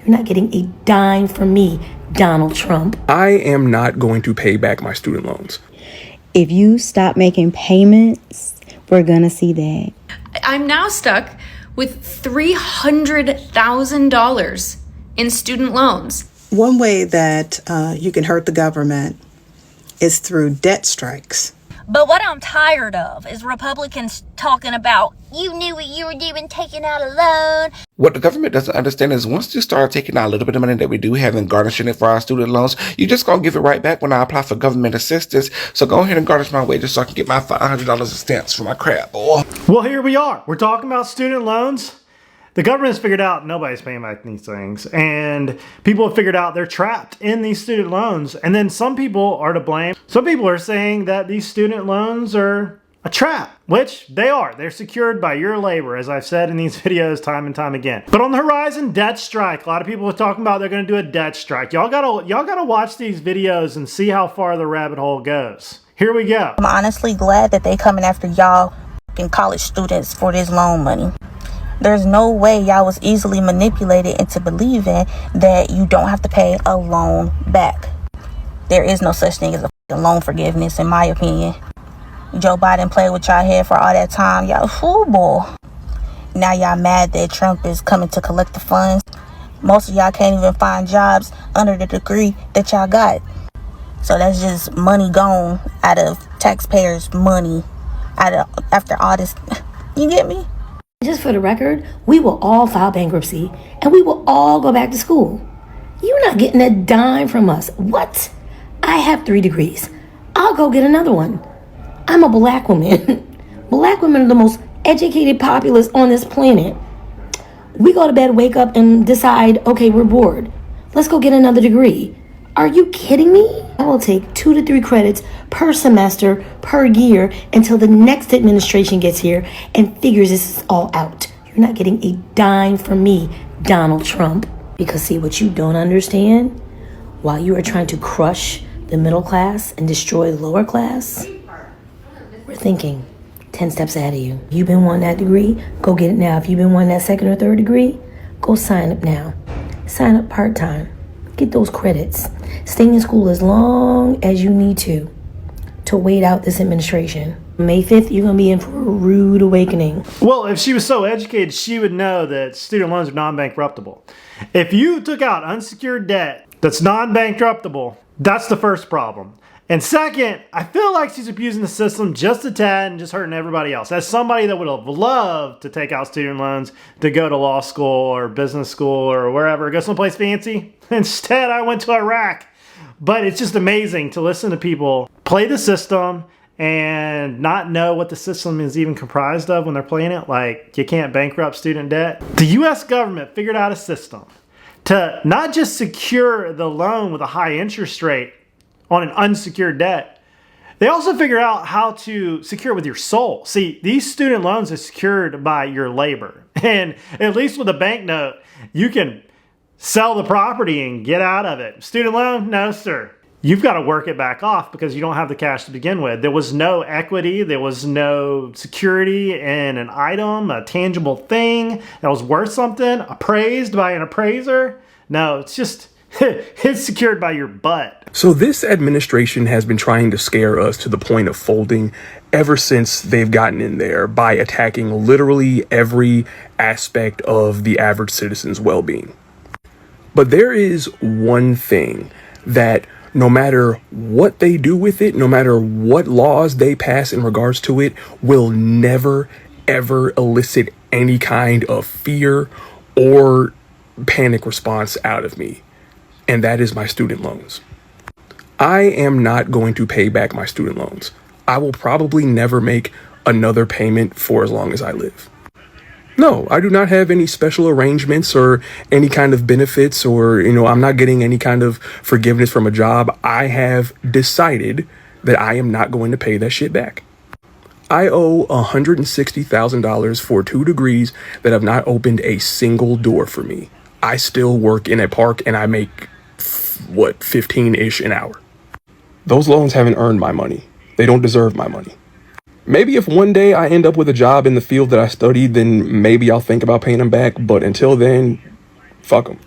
You're not getting a dime from me, Donald Trump. I am not going to pay back my student loans. If you stop making payments, we're going to see that. I'm now stuck with $300,000 in student loans. One way that you can hurt the government is through debt strikes. But what I'm tired of is Republicans talking about, you knew what you were doing, taking out a loan. What the government doesn't understand is once you start taking out a little bit of money that we do have and garnishing it for our student loans, you just gonna give it right back when I apply for government assistance. So go ahead and garnish my wages so I can get my $500 of stamps for my crap, boy. Well, here we are. We're talking about student loans. The government's figured out nobody's paying back these things, and people have figured out they're trapped in these student loans. And then some people are to blame. Some people are saying that these student loans are a trap, which they are. They're secured by your labor, as I've said in these videos time and time again. But on the horizon, debt strike. A lot of people are talking about they're going to do a debt strike. Y'all gotta watch these videos and see how far the rabbit hole goes. Here we go. I'm honestly glad that they coming after y'all fucking college students for this loan money. There's no way y'all was easily manipulated into believing that you don't have to pay a loan back. There is no such thing as a loan forgiveness, in my opinion. Joe Biden played with y'all head for all that time. Y'all foolball. Now y'all mad that Trump is coming to collect the funds. Most of y'all can't even find jobs under the degree that y'all got. So that's just money gone out of taxpayers' money after all this. You get me? Just for the record, we will all file bankruptcy and we will all go back to school. You're not getting a dime from us. What? I have 3 degrees. I'll go get another one. I'm a black woman. Black women are the most educated populace on this planet. We go to bed, wake up, and decide, okay, we're bored. Let's go get another degree. Are you kidding me? I will take 2 to 3 credits per semester, per year, until the next administration gets here and figures this all out. You're not getting a dime from me, Donald Trump. Because see, what you don't understand, while you are trying to crush the middle class and destroy the lower class, we're thinking 10 steps ahead of you. You've been wanting that degree, go get it now. If you've been wanting that 2nd or 3rd degree, go sign up now. Sign up part-time. Get those credits. Stay in school as long as you need to wait out this administration. May 5th, you're going to be in for a rude awakening. Well, if she was so educated, she would know that student loans are non-bankruptable. If you took out unsecured debt that's non-bankruptable, that's the first problem. And second, I feel like she's abusing the system just a tad and just hurting everybody else. As somebody that would have loved to take out student loans to go to law school or business school or wherever, go someplace fancy. Instead, I went to Iraq. But it's just amazing to listen to people play the system and not know what the system is even comprised of when they're playing it. Like, you can't bankrupt student debt. The US government figured out a system to not just secure the loan with a high interest rate on an unsecured debt, they also figure out how to secure it with your soul. See, these student loans are secured by your labor. And at least with a banknote, you can sell the property and get out of it. Student loan? No, sir. You've got to work it back off because you don't have the cash to begin with. There was no equity. There was no security in an item, a tangible thing that was worth something, appraised by an appraiser. No, it's just, it's secured by your butt. So this administration has been trying to scare us to the point of folding ever since they've gotten in there by attacking literally every aspect of the average citizen's well-being. But there is one thing that no matter what they do with it, no matter what laws they pass in regards to it, will never, ever elicit any kind of fear or panic response out of me. And that is my student loans. I am not going to pay back my student loans. I will probably never make another payment for as long as I live. No, I do not have any special arrangements or any kind of benefits or, I'm not getting any kind of forgiveness from a job. I have decided that I am not going to pay that shit back. I owe $160,000 for 2 degrees that have not opened a single door for me. I still work in a park and I make, 15-ish an hour. Those loans haven't earned my money. They don't deserve my money. Maybe if one day I end up with a job in the field that I studied, then maybe I'll think about paying them back. But until then, fuck them.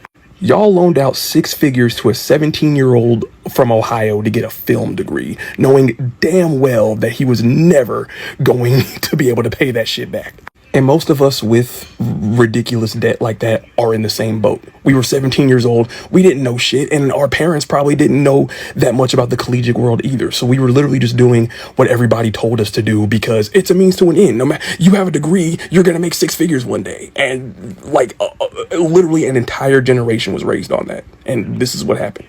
Y'all loaned out 6 figures to a 17-year-old from Ohio to get a film degree, knowing damn well that he was never going to be able to pay that shit back. And most of us with ridiculous debt like that are in the same boat. We were 17 years old. We didn't know shit. And our parents probably didn't know that much about the collegiate world either. So we were literally just doing what everybody told us to do because it's a means to an end. No matter, you have a degree, you're going to make 6 figures one day. And like literally an entire generation was raised on that. And this is what happened.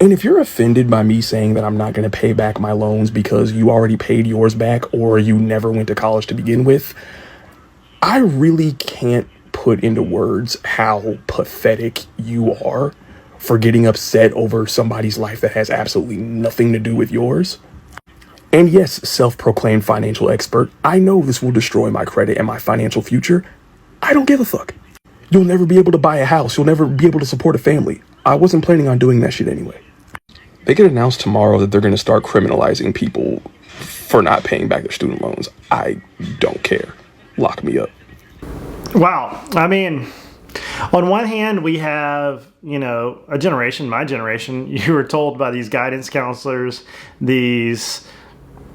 And if you're offended by me saying that I'm not going to pay back my loans because you already paid yours back or you never went to college to begin with, I really can't put into words how pathetic you are for getting upset over somebody's life that has absolutely nothing to do with yours. And yes, self-proclaimed financial expert, I know this will destroy my credit and my financial future. I don't give a fuck. You'll never be able to buy a house. You'll never be able to support a family. I wasn't planning on doing that shit anyway. They could announce tomorrow that they're going to start criminalizing people for not paying back their student loans. I don't care. Lock me up. Wow. I mean, on one hand, we have, a generation, my generation, you were told by these guidance counselors, these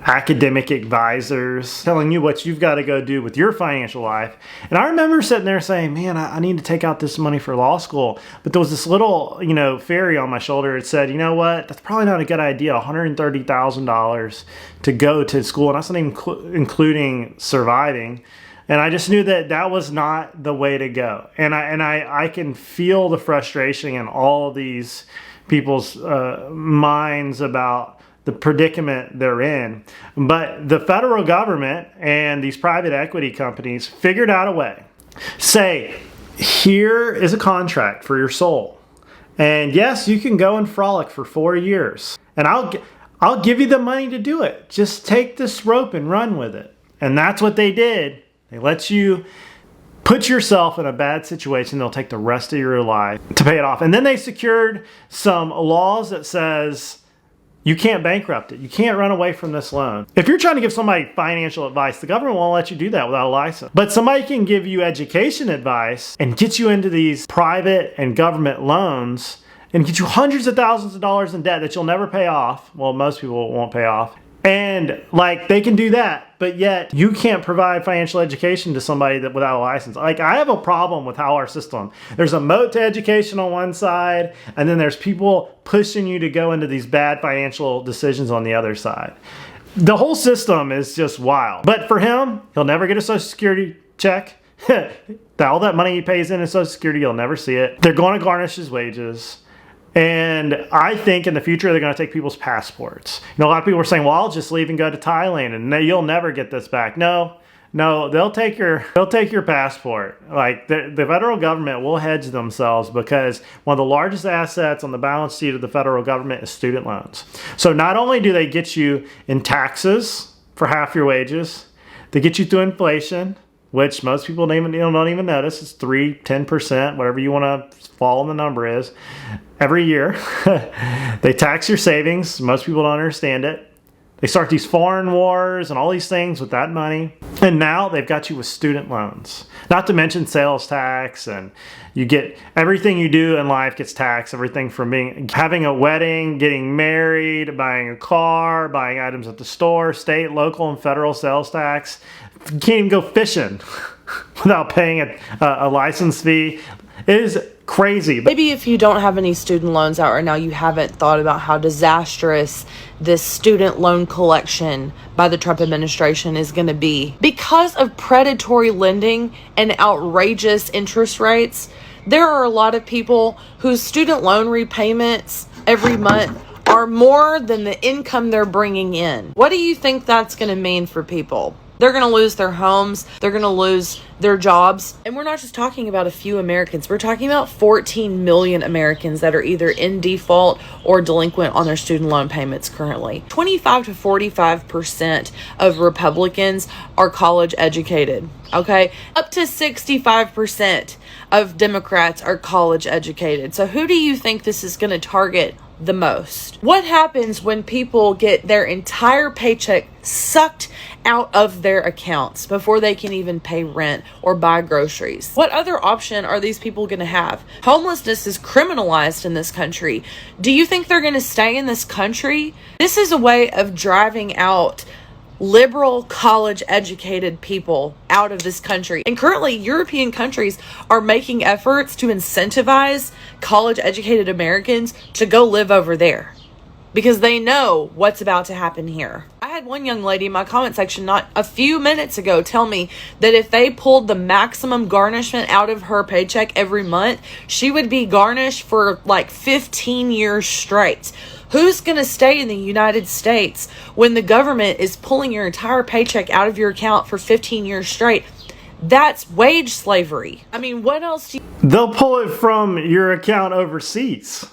academic advisors telling you what you've got to go do with your financial life. And I remember sitting there saying, man, I need to take out this money for law school. But there was this little, fairy on my shoulder. It said, you know what? That's probably not a good idea. $130,000 to go to school. And that's not even including surviving. And I just knew that that was not the way to go. And I can feel the frustration in all of these people's minds about the predicament they're in. But the federal government and these private equity companies figured out a way. Say, here is a contract for your soul. And yes, you can go and frolic for 4 years. And I'll give you the money to do it. Just take this rope and run with it. And that's what they did. They let you put yourself in a bad situation. They'll take the rest of your life to pay it off. And then they secured some laws that says you can't bankrupt it. You can't run away from this loan. If you're trying to give somebody financial advice, the government won't let you do that without a license. But somebody can give you education advice and get you into these private and government loans and get you hundreds of thousands of dollars in debt that you'll never pay off. Well, most people won't pay off. And they can do that, but yet you can't provide financial education to somebody that without a license. I have a problem with how our system, there's a moat to education on one side, and then there's people pushing you to go into these bad financial decisions on the other side. The whole system is just wild. But for him, he'll never get a Social Security check. All that money he pays in Social Security, you'll never see it. They're going to garnish his wages. And I think in the future, they're going to take people's passports. A lot of people are saying, well, I'll just leave and go to Thailand and you'll never get this back. No, they'll take your passport. The federal government will hedge themselves because one of the largest assets on the balance sheet of the federal government is student loans. So not only do they get you in taxes for half your wages, they get you through inflation, which most people don't even notice. It's 10%, whatever you want to fall in the number is. Every year, they tax your savings. Most people don't understand it. They start these foreign wars and all these things with that money. And now they've got you with student loans. Not to mention sales tax, and you get everything you do in life gets taxed. Everything from having a wedding, getting married, buying a car, buying items at the store, state, local, and federal sales tax. You can't even go fishing without paying a license fee. It is crazy. Maybe if you don't have any student loans out right now, you haven't thought about how disastrous this student loan collection by the Trump administration is going to be. Because of predatory lending and outrageous interest rates, there are a lot of people whose student loan repayments every month are more than the income they're bringing in. What do you think that's going to mean for people? They're going to lose their homes. They're going to lose their jobs. And we're not just talking about a few Americans. We're talking about 14 million Americans that are either in default or delinquent on their student loan payments currently. 25 to 45% of Republicans are college educated. Okay? Up to 65% of Democrats are college educated. So who do you think this is going to target the most. What happens when people get their entire paycheck sucked out of their accounts before they can even pay rent or buy groceries? What other option are these people going to have? Homelessness is criminalized in this country. Do you think they're going to stay in this country? This is a way of driving out liberal, college educated people out of this country. And currently, European countries are making efforts to incentivize college educated Americans to go live over there because they know what's about to happen here. I had one young lady in my comment section not a few minutes ago tell me that if they pulled the maximum garnishment out of her paycheck every month, she would be garnished for like 15 years straight. Who's going to stay in the United States when the government is pulling your entire paycheck out of your account for 15 years straight? That's wage slavery. I mean, what else do you... They'll pull it from your account overseas.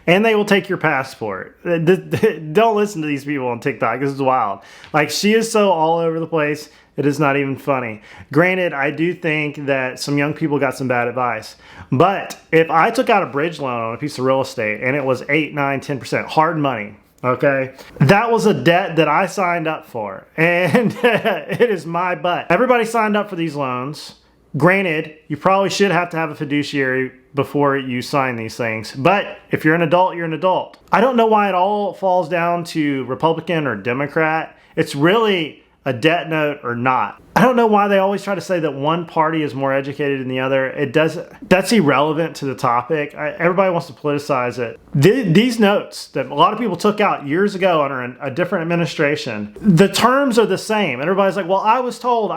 And they will take your passport. Don't listen to these people on TikTok. This is wild. Like, she is so all over the place. It is not even funny. Granted, I do think that some young people got some bad advice. But if I took out a bridge loan on a piece of real estate and it was 8, 9, 10% hard money, okay, that was a debt that I signed up for. And it is my butt. Everybody signed up for these loans. Granted, you probably should have to have a fiduciary before you sign these things. But if you're an adult, you're an adult. I don't know why it all falls down to Republican or Democrat. It's really a debt note or not. I don't know why they always try to say that one party is more educated than the other. It doesn't. That's irrelevant to the topic. Everybody wants to politicize it. These notes that a lot of people took out years ago under a different administration, the terms are the same. Everybody's like, well, I was told.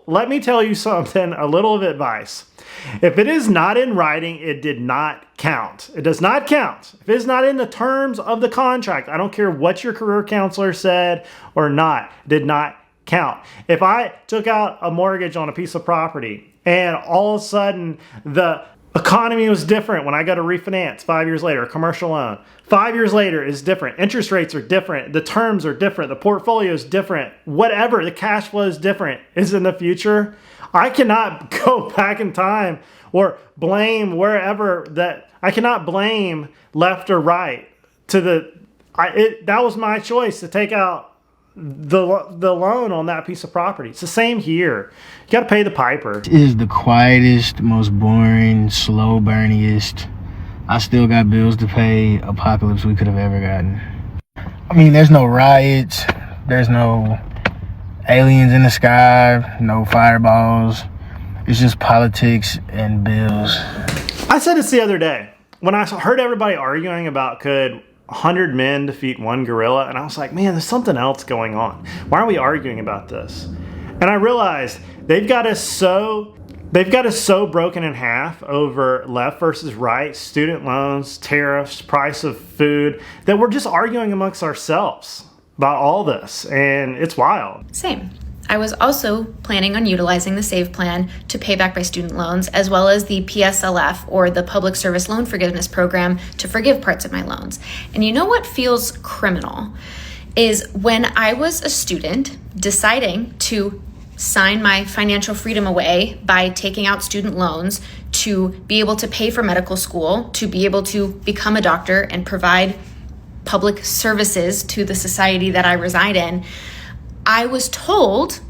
Let me tell you something, a little of advice. If it is not in writing, it did not count. It does not count. If it is not in the terms of the contract, I don't care what your career counselor said or not, it did not count. If I took out a mortgage on a piece of property and all of a sudden the economy was different when I go to refinance 5 years later, a commercial loan, 5 years later is different. Interest rates are different. The terms are different. The portfolio is different. Whatever, the cash flow is different is in the future. I cannot go back in time or blame wherever that, I cannot blame left or right to that was my choice to take out the loan on that piece of property. It's the same here. You got to pay the piper. It is the quietest, most boring, slow burniest. I still got bills to pay apocalypse we could have ever gotten. I mean, there's no riots. There's no aliens in the sky, no fireballs. It's just politics and bills. I said this the other day when I heard everybody arguing about could 100 men defeat one gorilla, and I was like, man, there's something else going on. Why are we arguing about this? And I realized they've got us so broken in half over left versus right, student loans, tariffs, price of food, that we're just arguing amongst ourselves about all this, and it's wild. Same. I was also planning on utilizing the SAVE plan to pay back my student loans, as well as the PSLF, or the Public Service Loan Forgiveness Program, to forgive parts of my loans. And you know what feels criminal is when I was a student deciding to sign my financial freedom away by taking out student loans to be able to pay for medical school, to be able to become a doctor and provide public services to the society that I reside in. I was told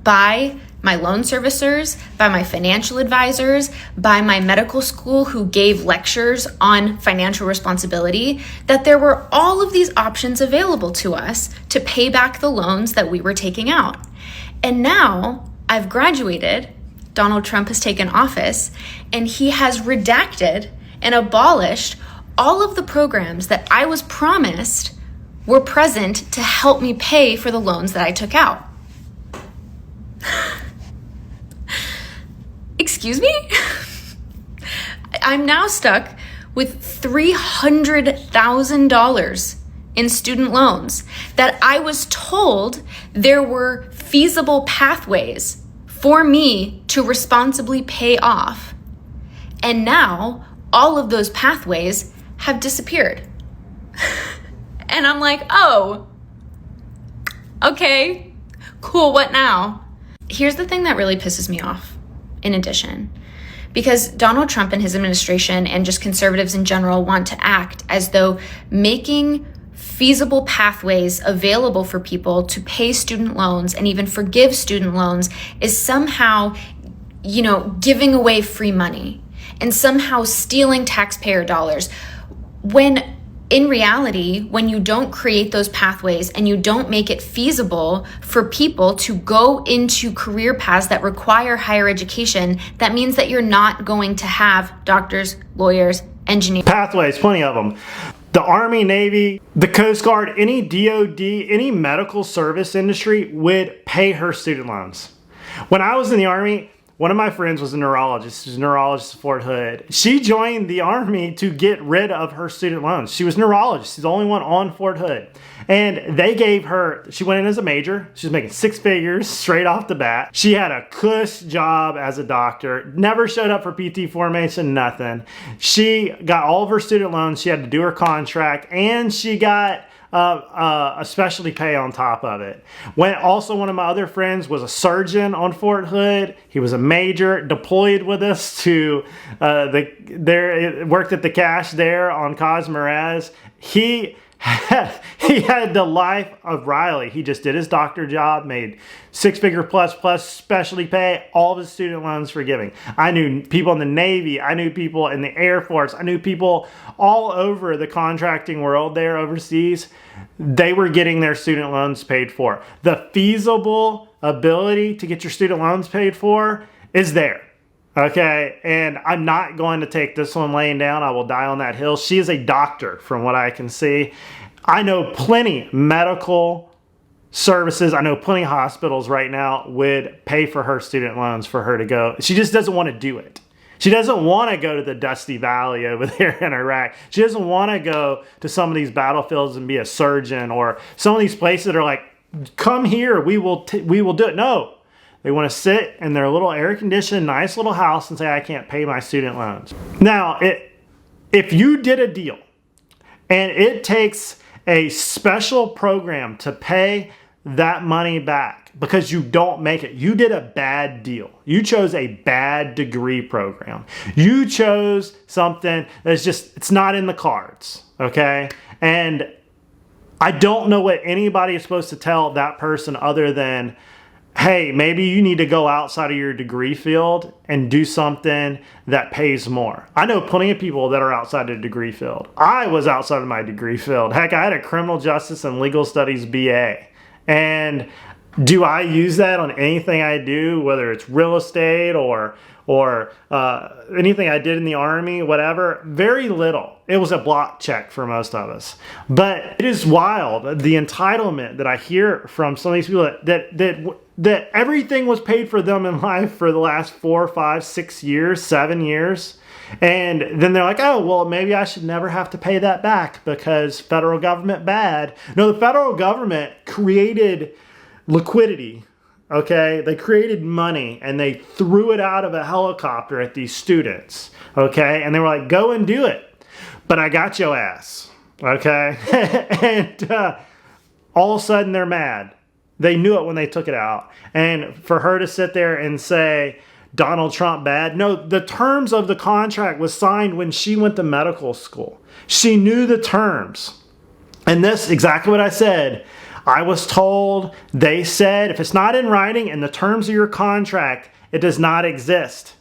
by my loan servicers, by my financial advisors, by my medical school who gave lectures on financial responsibility, that there were all of these options available to us to pay back the loans that we were taking out. And now I've graduated, Donald Trump has taken office, and he has redacted and abolished all of the programs that I was promised were present to help me pay for the loans that I took out. Excuse me? I'm now stuck with $300,000 in student loans that I was told there were feasible pathways for me to responsibly pay off. And now all of those pathways have disappeared. And I'm like, oh, okay, cool, what now? Here's the thing that really pisses me off, in addition. because Donald Trump and his administration and just conservatives in general want to act as though making feasible pathways available for people to pay student loans and even forgive student loans is somehow, giving away free money and somehow stealing taxpayer dollars. When in reality, when you don't create those pathways and you don't make it feasible for people to go into career paths that require higher education, that means that you're not going to have doctors, lawyers, engineers. Pathways, plenty of them. The Army, Navy, the Coast Guard, any DOD, any medical service industry would pay her student loans. When I was in the Army, one of my friends was a neurologist. She was a neurologist at Fort Hood. She joined the Army to get rid of her student loans. She was a neurologist. She's the only one on Fort Hood. And they gave her, she went in as a major. She was making 6 figures straight off the bat. She had a cush job as a doctor. Never showed up for PT formation, nothing. She got all of her student loans. She had to do her contract. And she got a specialty pay on top of it. One of my other friends was a surgeon on Fort Hood. He was a major, deployed with us to worked at the cash there on Cosmores. He had the life of Riley. He just did his doctor job, made 6-figure plus specialty pay, all of his student loans forgiving. I knew people in the Navy. I knew people in the Air Force. I knew people all over the contracting world there overseas. They were getting their student loans paid for. The feasible ability to get your student loans paid for is there. Okay, and I'm not going to take this one laying down. I will die on that hill. She is a doctor from what I can see. I know plenty medical services. I know plenty hospitals right now would pay for her student loans for her to go. She just doesn't want to do it. She doesn't want to go to the Dusty Valley over there in Iraq. She doesn't want to go to some of these battlefields and be a surgeon, or some of these places that are like, come here, we will do it. No. They want to sit in their little air-conditioned, nice little house and say, I can't pay my student loans. Now, if you did a deal and it takes a special program to pay that money back because you don't make it, you did a bad deal. You chose a bad degree program. You chose something that's it's not in the cards, okay? And I don't know what anybody is supposed to tell that person other than, hey, maybe you need to go outside of your degree field and do something that pays more. I know plenty of people that are outside of the degree field. I was outside of my degree field. Heck, I had a criminal justice and legal studies BA. And do I use that on anything I do, whether it's real estate or anything I did in the Army, whatever? Very little. It was a block check for most of us. But it is wild, the entitlement that I hear from some of these people that everything was paid for them in life for the last 4, 5, 6 years, 7 years. And then they're like, oh, well, maybe I should never have to pay that back because federal government bad. No, the federal government created liquidity. Okay, they created money and they threw it out of a helicopter at these students. Okay, and they were like, go and do it. But I got your ass. Okay, and all of a sudden they're mad. They knew it when they took it out. And for her to sit there and say, Donald Trump bad. No, the terms of the contract was signed when she went to medical school. She knew the terms. And this, exactly what I said. I was told, they said, if it's not in writing in the terms of your contract, it does not exist.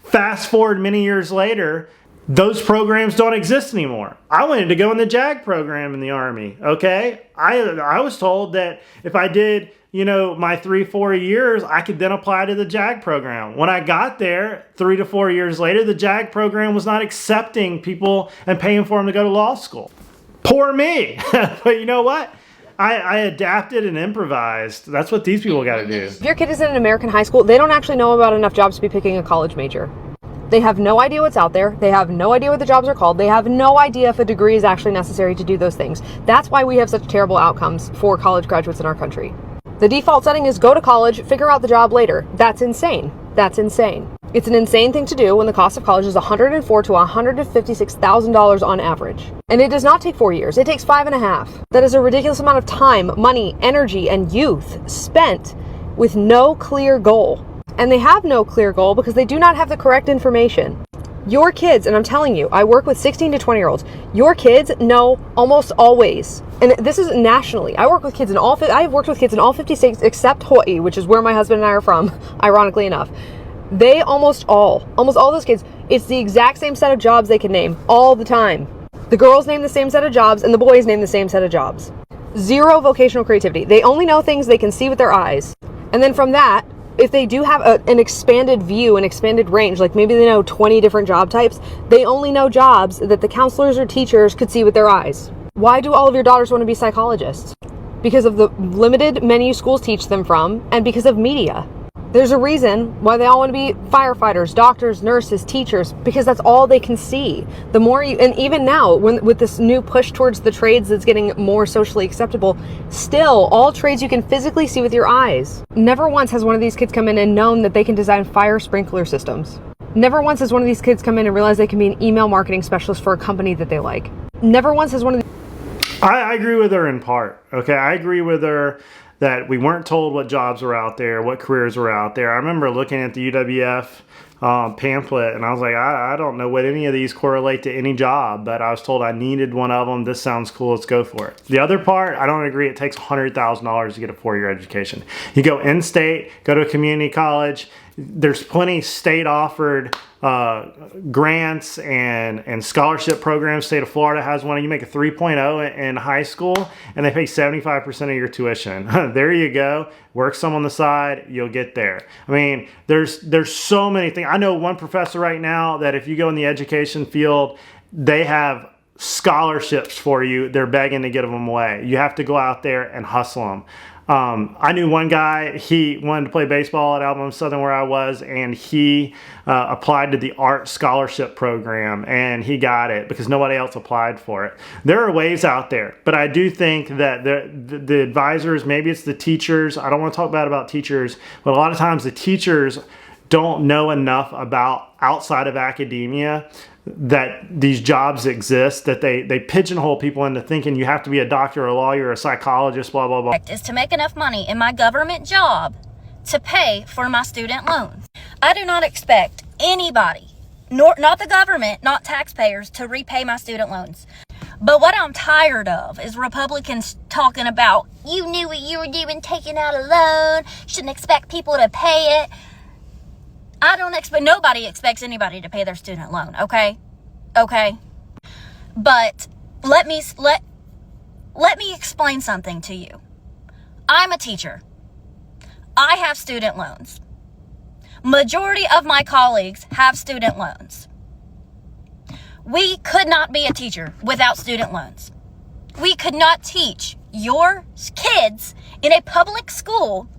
Fast forward many years later, those programs don't exist anymore. I wanted to go in the JAG program in the Army, okay? I was told that if I did, my 3-4 years, I could then apply to the JAG program. When I got there, 3 to 4 years later, the JAG program was not accepting people and paying for them to go to law school. Poor me. But you know what? I adapted and improvised. That's what these people got to do. If your kid is in an American high school, they don't actually know about enough jobs to be picking a college major. They have no idea what's out there. They have no idea what the jobs are called. They have no idea if a degree is actually necessary to do those things. That's why we have such terrible outcomes for college graduates in our country. The default setting is go to college, figure out the job later. That's insane. That's insane. It's an insane thing to do when the cost of college is $104,000 to $156,000 on average. And it does not take 4 years. It takes 5.5. That is a ridiculous amount of time, money, energy, and youth spent with no clear goal. And they have no clear goal because they do not have the correct information. Your kids, and I'm telling you, I work with 16 to 20-year-olds. Your kids know almost always, and this is nationally. I have worked with kids in all 50 states except Hawaii, which is where my husband and I are from, ironically enough. They almost all those kids, it's the exact same set of jobs they can name all the time. The girls name the same set of jobs and the boys name the same set of jobs. Zero vocational creativity. They only know things they can see with their eyes. And then from that, if they do have an expanded view, an expanded range, like maybe they know 20 different job types, they only know jobs that the counselors or teachers could see with their eyes. Why do all of your daughters want to be psychologists? Because of the limited menu schools teach them from, and because of media. There's a reason why they all want to be firefighters, doctors, nurses, teachers, because that's all they can see. The more you, and even now, with this new push towards the trades that's getting more socially acceptable, still, all trades you can physically see with your eyes. Never once has one of these kids come in and known that they can design fire sprinkler systems. Never once has one of these kids come in and realized they can be an email marketing specialist for a company that they like. Never once has one of these... I agree with her in part. Okay, I agree with her that we weren't told what jobs were out there, what careers were out there. I remember looking at the UWF pamphlet, and I was like, I don't know what any of these correlate to any job, but I was told I needed one of them. This sounds cool. Let's go for it. The other part, I don't agree. It takes $100,000 to get a 4-year education. You go in-state, go to a community college. There's plenty state-offered grants and scholarship programs. State of Florida has one. You make a 3.0 in high school, and they pay 75% of your tuition. There you go. Work some on the side, you'll get there. I mean, there's so many things. I know one professor right now that if you go in the education field, they have scholarships for you. They're begging to get them away. You have to go out there and hustle them. I knew one guy, he wanted to play baseball at Alabama Southern where I was, and he applied to the art scholarship program, and he got it because nobody else applied for it. There are ways out there, but I do think that the advisors, maybe it's the teachers, I don't want to talk bad about teachers, but a lot of times the teachers don't know enough about outside of academia that these jobs exist, that they pigeonhole people into thinking you have to be a doctor, a lawyer, a psychologist, blah, blah, blah. Is to make enough money in my government job to pay for my student loans. I do not expect anybody, not the government, not taxpayers, to repay my student loans. But what I'm tired of is Republicans talking about, you knew what you were doing, taking out a loan, shouldn't expect people to pay it. Nobody expects anybody to pay their student loan, okay? Okay? But let me explain something to you. I'm a teacher. I have student loans. Majority of my colleagues have student loans. We could not be a teacher without student loans. We could not teach your kids in a public school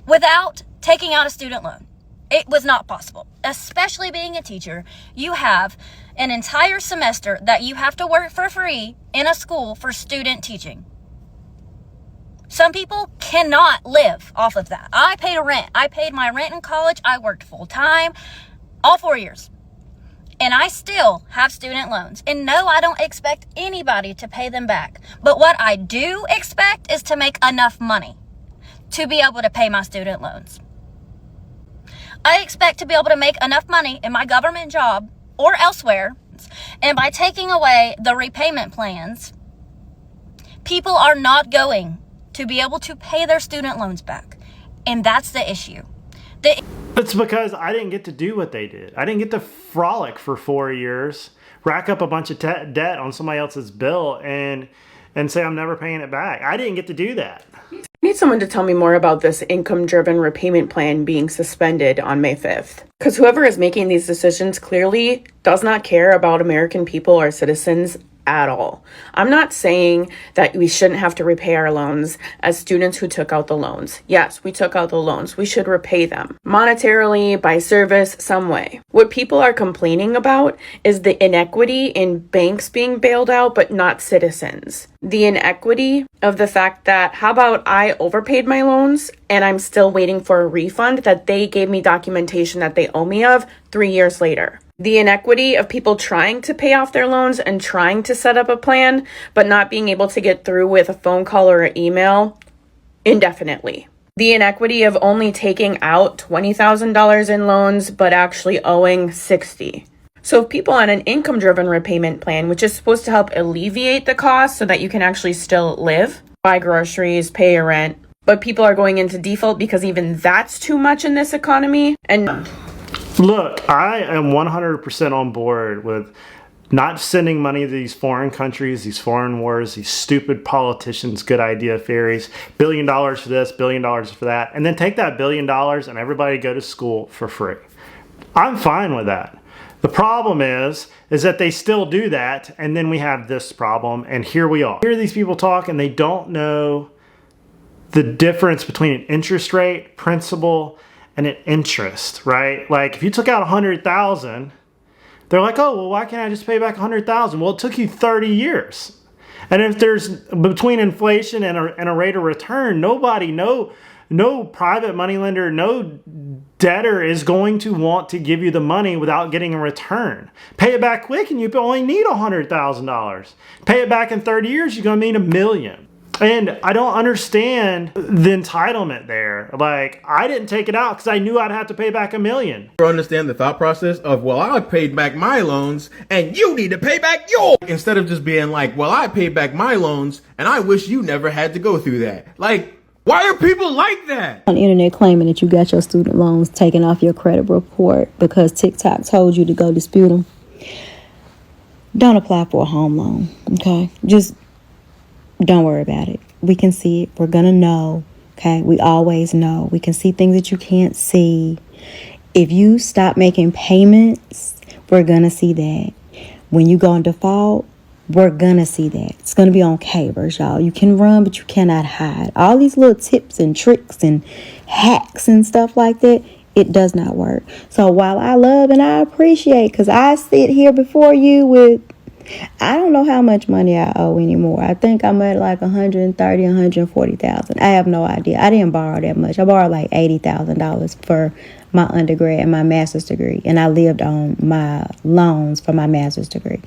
without taking out a student loan. It was not possible. Especially being a teacher, you have an entire semester that you have to work for free in a school for student teaching. Some people cannot live off of that. I paid a rent. I paid my rent in college. I worked full time, all 4 years. And I still have student loans. And no, I don't expect anybody to pay them back. But what I do expect is to make enough money to be able to pay my student loans. I expect to be able to make enough money in my government job or elsewhere, and by taking away the repayment plans, people are not going to be able to pay their student loans back. And that's the issue. It's because I didn't get to do what they did. I didn't get to frolic for 4 years, rack up a bunch of debt on somebody else's bill, and say I'm never paying it back. I didn't get to do that. I need someone to tell me more about this income-driven repayment plan being suspended on May 5th. Because whoever is making these decisions clearly does not care about American people or citizens at all. I'm not saying that we shouldn't have to repay our loans as students who took out the loans. Yes, we took out the loans. We should repay them monetarily, by service, some way. What people are complaining about is the inequity in banks being bailed out, but not citizens. The inequity of the fact that, how about I overpaid my loans and I'm still waiting for a refund that they gave me documentation that they owe me of 3 years later. The inequity of people trying to pay off their loans and trying to set up a plan, but not being able to get through with a phone call or an email indefinitely. The inequity of only taking out $20,000 in loans, but actually owing $60,000. So if people on an income-driven repayment plan, which is supposed to help alleviate the cost so that you can actually still live, buy groceries, pay your rent, but people are going into default because even that's too much in this economy. And look, I am 100% on board with not sending money to these foreign countries, these foreign wars, these stupid politicians, good idea fairies, $1 billion for this, $1 billion for that, and then take that $1 billion and everybody go to school for free. I'm fine with that. The problem is that they still do that, and then we have this problem, and here we are. Hear these people talk, and they don't know the difference between an interest rate, principal, and an interest, right? Like if you took out $100,000, they're like, oh, well, why can't I just pay back $100,000? Well, it took you 30 years. And if there's between inflation and a rate of return, no private moneylender, no debtor is going to want to give you the money without getting a return. Pay it back quick and you only need $100,000. Pay it back in 30 years, you're going to need $1 million. And I don't understand the entitlement there. Like, I didn't take it out because I knew I'd have to pay back $1 million. I understand the thought process of, well, I paid back my loans and you need to pay back yours. Instead of just being like, well, I paid back my loans and I wish you never had to go through that. Like, why are people like that? On the internet claiming that you got your student loans taken off your credit report because TikTok told you to go dispute them. Don't apply for a home loan, okay? Just don't worry about it. We can see it. We're going to know, okay? We always know. We can see things that you can't see. If you stop making payments, we're going to see that. When you go in default, we're going to see that. It's going to be on cavers, y'all. You can run, but you cannot hide. All these little tips and tricks and hacks and stuff like that, it does not work. So while I love and I appreciate, because I sit here before you with, I don't know how much money I owe anymore. I think I'm at like $130,000, $140,000. I have no idea. I didn't borrow that much. I borrowed like $80,000 for my undergrad and my master's degree. And I lived on my loans for my master's degree.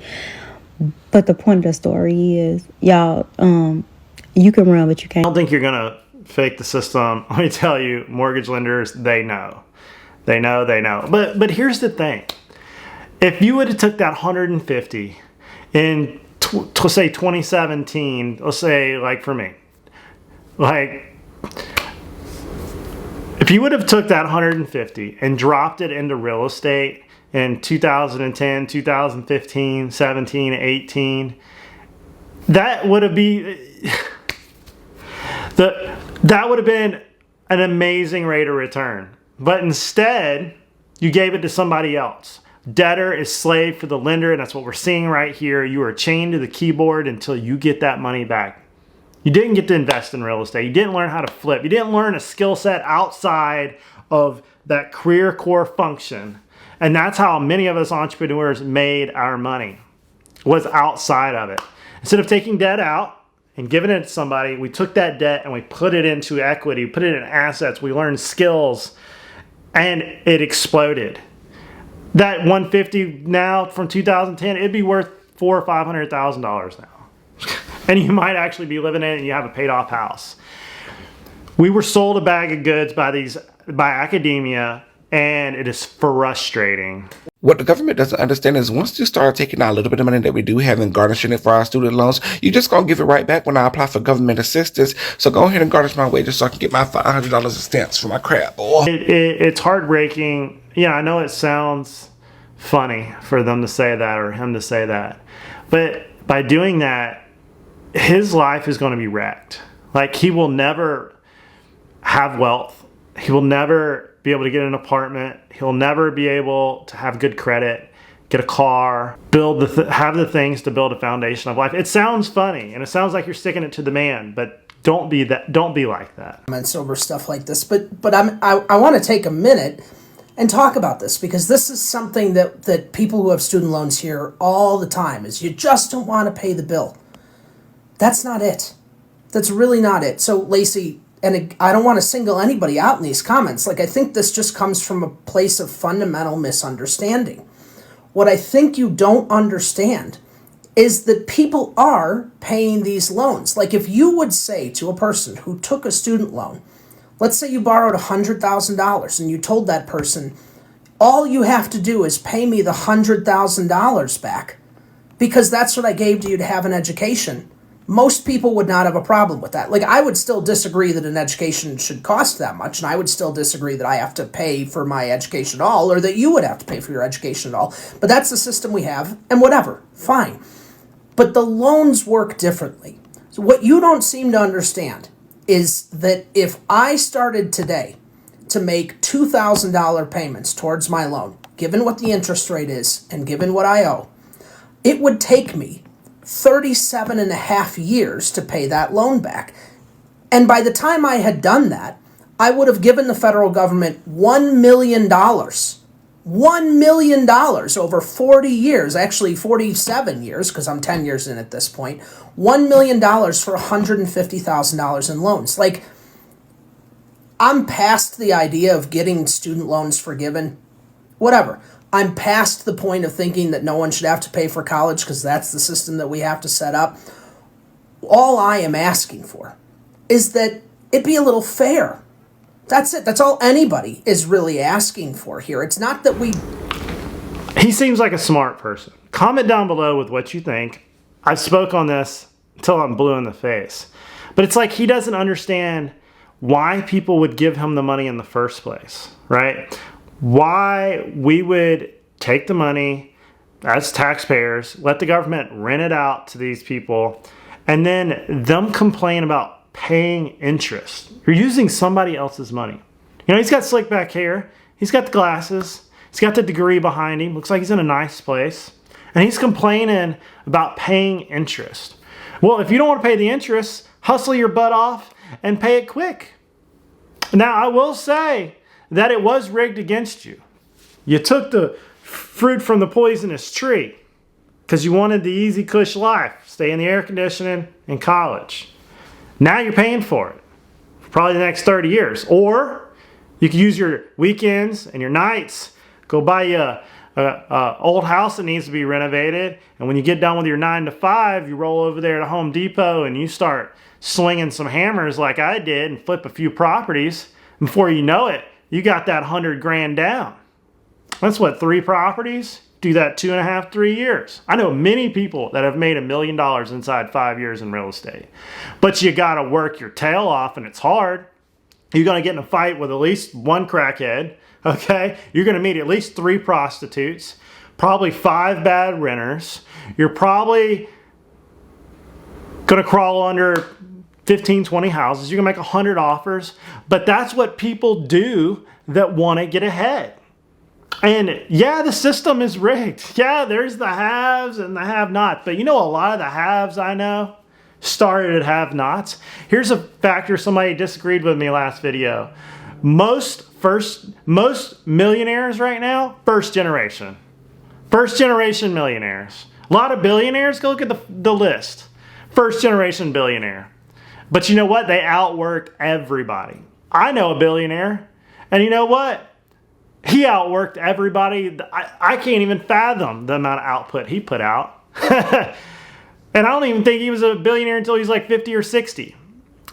But the point of the story is, y'all, you can run, but you can't. I don't think you're going to fake the system. Let me tell you, mortgage lenders, they know. They know. But here's the thing. If you would have took that 150 in, say, 2017, let's say, like for me, like, if you would have took that 150 and dropped it into real estate in 2010, 2015, 17, 18, that would have been an amazing rate of return. But instead, you gave it to somebody else. Debtor is slave for the lender, and that's what we're seeing right here. You are chained to the keyboard until you get that money back. You didn't get to invest in real estate. You didn't learn how to flip. You didn't learn a skill set outside of that career core function. And that's how many of us entrepreneurs made our money, was outside of it. Instead of taking debt out and giving it to somebody, we took that debt and we put it into equity, put it in assets. We learned skills, and it exploded. That 150 now from 2010, it'd be worth $400,000 or $500,000 now. And you might actually be living in it and you have a paid off house. We were sold a bag of goods by academia, and it is frustrating. What the government doesn't understand is once you start taking out a little bit of money that we do have and garnishing it for our student loans, you're just going to give it right back when I apply for government assistance. So go ahead and garnish my wages so I can get my $500 of stamps for my crap, boy. It's heartbreaking. Yeah, I know it sounds funny for them to say that or him to say that. But by doing that, his life is going to be wrecked. Like, he will never have wealth. He will never be able to get an apartment. He'll never be able to have good credit, get a car, have the things to build a foundation of life. It sounds funny, and it sounds like you're sticking it to the man, but don't be like that. And sober stuff like this, but I want to take a minute and talk about this, because this is something that people who have student loans hear all the time, is you just don't want to pay the bill. That's not it. That's really not it. So, Lacey, and I don't want to single anybody out in these comments. Like, I think this just comes from a place of fundamental misunderstanding. What I think you don't understand is that people are paying these loans. Like, if you would say to a person who took a student loan, Let's say you borrowed $100,000 and you told that person, all you have to do is pay me the $100,000 back because that's what I gave to you to have an education. Most people would not have a problem with that. Like, I would still disagree that an education should cost that much, and I would still disagree that I have to pay for my education at all, or that you would have to pay for your education at all. But that's the system we have, and whatever, fine. But the loans work differently. So what you don't seem to understand is that if I started today to make $2,000 payments towards my loan, given what the interest rate is and given what I owe, it would take me 37 and a half years to pay that loan back. And by the time I had done that, I would have given the federal government $1 million. $1 million over 40 years, actually 47 years, because I'm 10 years in at this point. $1 million for $150,000 in loans. Like, I'm past the idea of getting student loans forgiven. Whatever. I'm past the point of thinking that no one should have to pay for college because that's the system that we have to set up. All I am asking for is that it be a little fair. That's it. That's all anybody is really asking for here. It's not that we... He seems like a smart person. Comment down below with what you think. I've spoke on this until I'm blue in the face. But it's like he doesn't understand why people would give him the money in the first place, right? Why we would take the money as taxpayers, let the government rent it out to these people, and then them complain about paying interest. You're using somebody else's money. You know, he's got slick back hair. He's got the glasses. He's got the degree behind him. Looks like he's in a nice place. And he's complaining about paying interest. Well, if you don't want to pay the interest, hustle your butt off and pay it quick. Now, I will say that it was rigged against you. You took the fruit from the poisonous tree because you wanted the easy cush life, stay in the air conditioning in college. Now you're paying for it for probably the next 30 years. Or you can use your weekends and your nights, go buy you a old house that needs to be renovated, and when you get done with your 9 to 5, you roll over there to Home Depot and you start swinging some hammers like I did and flip a few properties. Before you know it, you got that 100 grand down. That's what, 3 properties? Do that 2.5, 3 years. I know many people that have made $1 million inside 5 years in real estate. But you gotta work your tail off, and it's hard. You're gonna get in a fight with at least one crackhead, okay? You're gonna meet at least 3 prostitutes, probably 5 bad renters. You're probably gonna crawl under 15, 20 houses. You're gonna make 100 offers. But that's what people do that wanna get ahead. And yeah, the system is rigged. Yeah, there's the haves and the have-nots. But you know, a lot of the haves I know started at have-nots. Here's a factor somebody disagreed with me last video. Most millionaires right now, first generation. First generation millionaires. A lot of billionaires, go look at the list. First generation billionaire. But you know what? They outwork everybody. I know a billionaire, and you know what? He outworked everybody. I can't even fathom the amount of output he put out. And I don't even think he was a billionaire until he's like 50 or 60.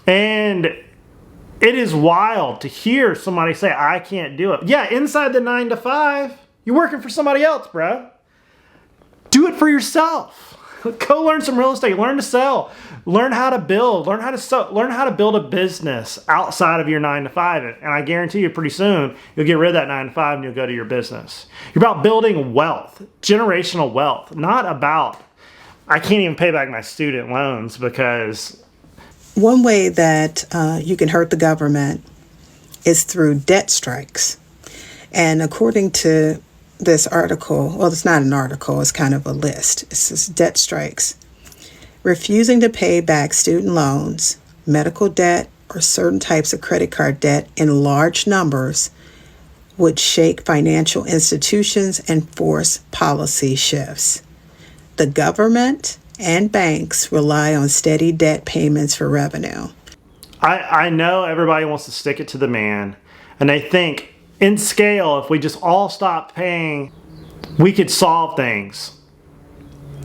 And it is wild to hear somebody say, I can't do it. Yeah, inside the 9 to 5, you're working for somebody else, bro. Do it for yourself. Go learn some real estate. Learn to sell. Learn how to build. Learn how to build a business outside of your 9 to 5. And I guarantee you pretty soon, you'll get rid of that 9 to 5 and you'll go to your business. You're about building wealth, generational wealth, not about, I can't even pay back my student loans because... One way that you can hurt the government is through debt strikes. And according to this article, well, it's not an article, it's kind of a list. It says debt strikes. Refusing to pay back student loans, medical debt, or certain types of credit card debt in large numbers would shake financial institutions and force policy shifts. The government and banks rely on steady debt payments for revenue. I know everybody wants to stick it to the man, and they think in scale, if we just all stop paying, we could solve things.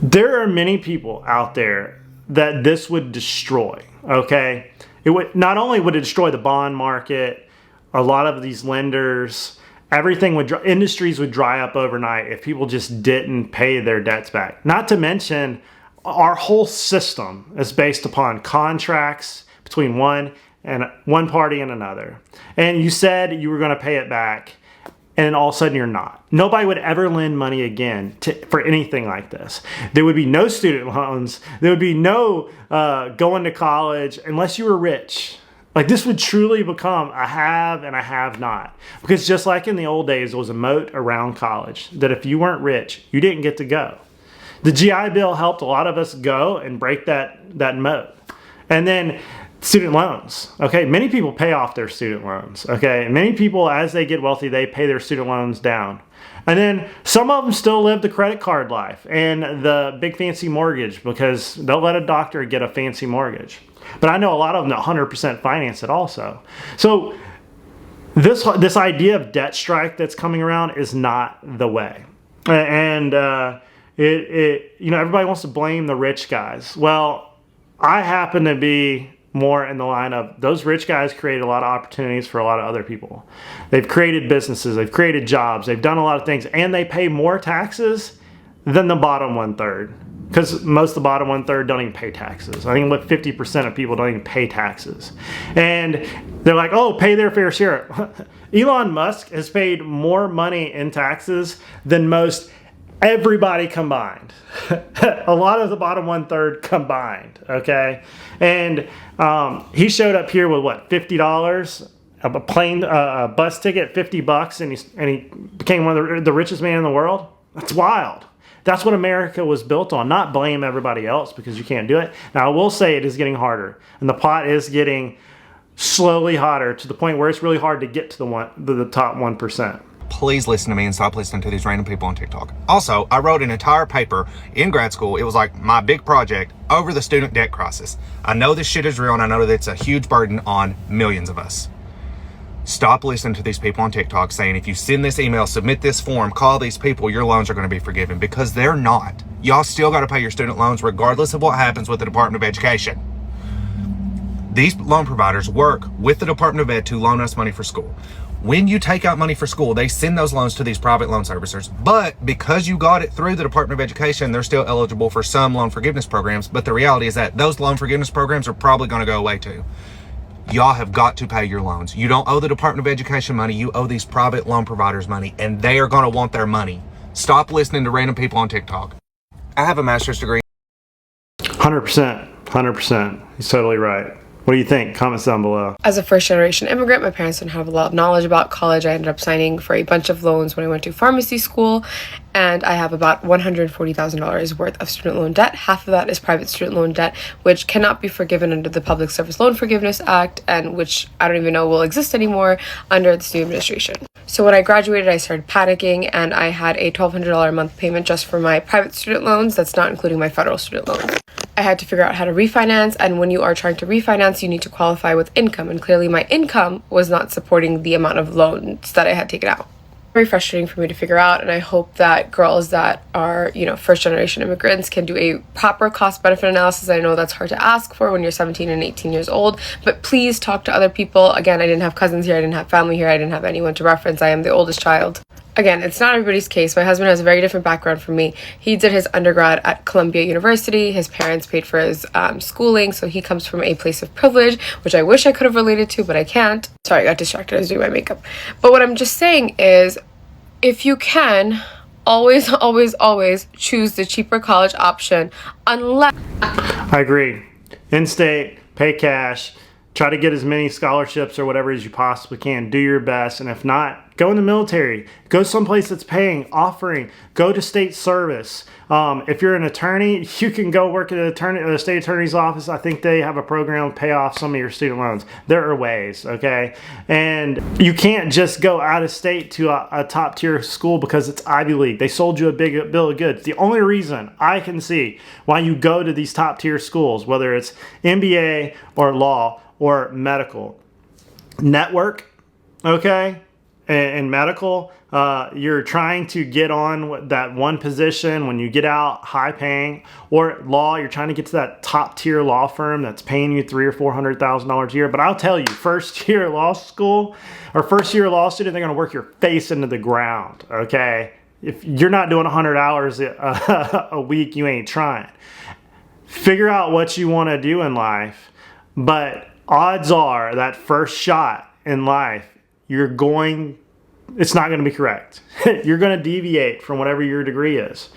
There are many people out there that this would destroy, okay? It would not only would it destroy the bond market, a lot of these lenders, everything would, industries would dry up overnight if people just didn't pay their debts back. Not to mention, our whole system is based upon contracts between one party and another. And you said you were going to pay it back, and all of a sudden you're not. Nobody would ever lend money again for anything like this. There would be no student loans. There would be no going to college unless you were rich. Like, this would truly become a have and a have not. Because just like in the old days, there was a moat around college that if you weren't rich, you didn't get to go. The GI Bill helped a lot of us go and break that moat. And then student loans. Okay, many people pay off their student loans. Okay, many people, as they get wealthy, they pay their student loans down. And then some of them still live the credit card life and the big fancy mortgage, because they'll let a doctor get a fancy mortgage. But I know a lot of them that 100% finance it also. So this idea of debt strike that's coming around is not the way. And everybody wants to blame the rich guys. Well, I happen to be more in the line of those rich guys create a lot of opportunities for a lot of other people. They've created businesses, they've created jobs, they've done a lot of things, and they pay more taxes than the bottom 1/3. Because most of the bottom 1/3 don't even pay taxes. I think 50% of people don't even pay taxes. And they're like, oh, pay their fair share. Elon Musk has paid more money in taxes than most everybody combined. A lot of the bottom 1/3 combined, okay? And he showed up here with what, $50? A bus ticket, $50, and he became one of the richest man in the world? That's wild. That's what America was built on, not blame everybody else because you can't do it. Now, I will say it is getting harder, and the pot is getting slowly hotter to the point where it's really hard to get to the top 1%. Please listen to me and stop listening to these random people on TikTok. Also, I wrote an entire paper in grad school. It was like my big project over the student debt crisis. I know this shit is real, and I know that it's a huge burden on millions of us. Stop listening to these people on TikTok saying if you send this email, submit this form, call these people, your loans are going to be forgiven, because they're not. Y'all still got to pay your student loans regardless of what happens with the Department of Education. These loan providers work with the Department of Ed to loan us money for school. When you take out money for school, they send those loans to these private loan servicers. But because you got it through the Department of Education, they're still eligible for some loan forgiveness programs. But the reality is that those loan forgiveness programs are probably going to go away too. Y'all have got to pay your loans. You don't owe the Department of Education money. You owe these private loan providers money, and they are going to want their money. Stop listening to random people on TikTok. I have a master's degree. 100%. He's totally right. What do you think? Comments down below. As a first-generation immigrant, my parents didn't have a lot of knowledge about college. I ended up signing for a bunch of loans when I went to pharmacy school, and I have about $140,000 worth of student loan debt. Half of that is private student loan debt, which cannot be forgiven under the Public Service Loan Forgiveness Act, and which I don't even know will exist anymore under the new administration. So when I graduated, I started panicking, and I had a $1,200 a month payment just for my private student loans. That's not including my federal student loans. I had to figure out how to refinance, and when you are trying to refinance, you need to qualify with income, and clearly my income was not supporting the amount of loans that I had taken out. Very frustrating for me to figure out, and I hope that girls that are, first generation immigrants can do a proper cost benefit analysis. I know that's hard to ask for when you're 17 and 18 years old, but please talk to other people. Again, I didn't have cousins here, I didn't have family here, I didn't have anyone to reference. I am the oldest child. Again, it's not everybody's case. My husband has a very different background from me. He did his undergrad at Columbia University. His parents paid for his schooling, so he comes from a place of privilege, which I wish I could have related to, but I can't. Sorry, I got distracted. I was doing my makeup. But what I'm just saying is, if you can, always choose the cheaper college option, unless... I agree. In-state, pay cash, try to get as many scholarships or whatever as you possibly can. Do your best, and if not, go in the military. Go someplace that's paying, offering. Go to state service. If you're an attorney, you can go work at the state attorney's office. I think they have a program to pay off some of your student loans. There are ways, okay? And you can't just go out of state to a top tier school because it's Ivy League. They sold you a big bill of goods. The only reason I can see why you go to these top tier schools, whether it's MBA or law or medical, network, okay? in medical, you're trying to get on that one position when you get out, high paying, or law, you're trying to get to that top tier law firm that's paying you $300,000 or $400,000 a year. But I'll tell you, first year law school or first year law student, they're going to work your face into the ground. Okay, if you're not doing 100 hours a week, you ain't trying. Figure out what you want to do in life, but odds are that first shot in life, it's not going to be correct. You're going to deviate from whatever your degree is.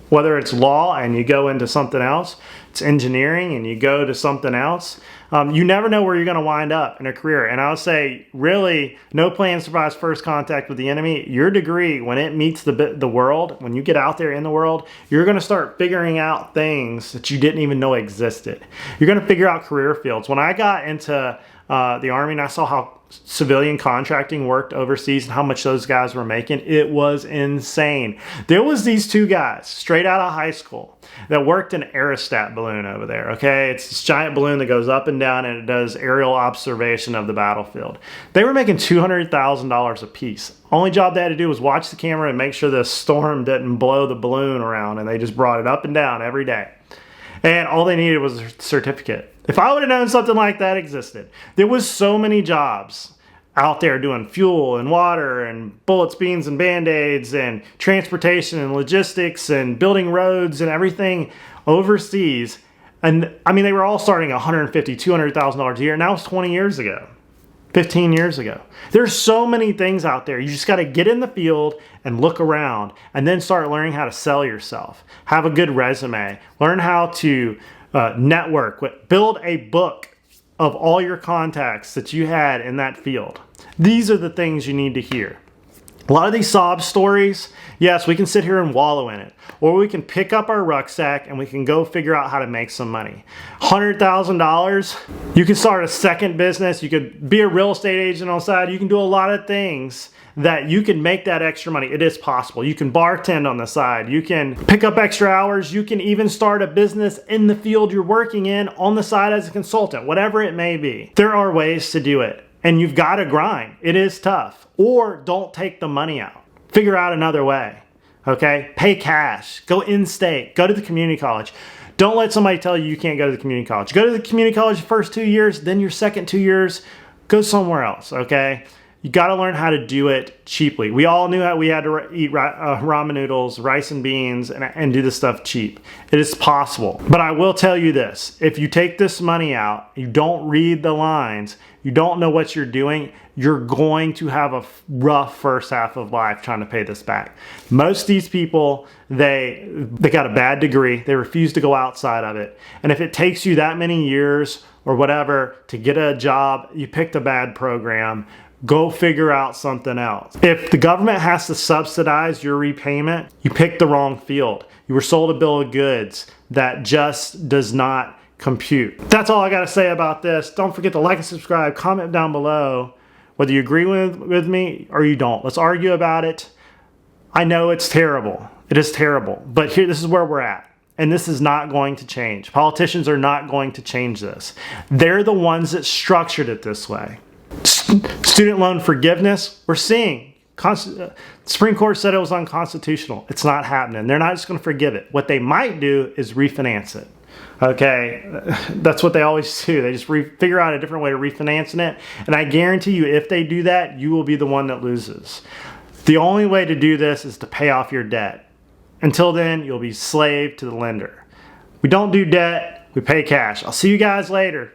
Whether it's law and you go into something else, it's engineering and you go to something else. You never know where you're going to wind up in a career. And I would say, really, no plan survives first contact with the enemy. Your degree, when it meets the world, when you get out there in the world, you're going to start figuring out things that you didn't even know existed. You're going to figure out career fields. When I got into the Army and I saw how civilian contracting worked overseas and how much those guys were making, it was insane. There was these two guys straight out of high school that worked an aerostat balloon over there. Okay, it's this giant balloon that goes up and down and it does aerial observation of the battlefield. They were making $200,000 a piece. Only job they had to do was watch the camera and make sure the storm didn't blow the balloon around, and they just brought it up and down every day. And all they needed was a certificate. If I would have known something like that existed, there was so many jobs out there doing fuel and water and bullets, beans, and Band-Aids and transportation and logistics and building roads and everything overseas. And I mean, they were all starting $150,000, $200,000 a year, and that was 20 years ago, 15 years ago. There's so many things out there. You just got to get in the field and look around and then start learning how to sell yourself. Have a good resume. Learn how to network. Build a book of all your contacts that you had in that field. These are the things you need to hear. A lot of these sob stories, yes, we can sit here and wallow in it. Or we can pick up our rucksack and we can go figure out how to make some money. $100,000, you can start a second business. You could be a real estate agent on the side. You can do a lot of things that you can make that extra money. It is possible. You can bartend on the side. You can pick up extra hours. You can even start a business in the field you're working in on the side as a consultant, whatever it may be. There are ways to do it. And you've got to grind. It is tough. Or don't take the money out. Figure out another way. Okay? Pay cash. Go in-state. Go to the community college. Don't let somebody tell you can't go to the community college. Go to the community college the first 2 years, then your second 2 years, go somewhere else. Okay? You got to learn how to do it cheaply. We all knew how we had to eat ramen noodles, rice and beans, and do this stuff cheap. It is possible. But I will tell you this. If you take this money out, you don't read the lines, you don't know what you're doing, you're going to have a rough first half of life trying to pay this back. Most of these people, they got a bad degree. They refuse to go outside of it. And if it takes you that many years or whatever to get a job, you picked a bad program. Go figure out something else. If the government has to subsidize your repayment, you picked the wrong field. You were sold a bill of goods that just does not compute. That's all I got to say about this. Don't forget to like and subscribe. Comment down below whether you agree with me or you don't. Let's argue about it. I know it's terrible. It is terrible. But here, this is where we're at. And this is not going to change. Politicians are not going to change this. They're the ones that structured it this way. Student loan forgiveness, we're seeing. Supreme Court said it was unconstitutional. It's not happening. They're not just going to forgive it. What they might do is refinance it. Okay, that's what they always do. They just figure out a different way of refinancing it. And I guarantee you, if they do that, you will be the one that loses. The only way to do this is to pay off your debt. Until then, you'll be slave to the lender. We don't do debt, we pay cash. I'll see you guys later.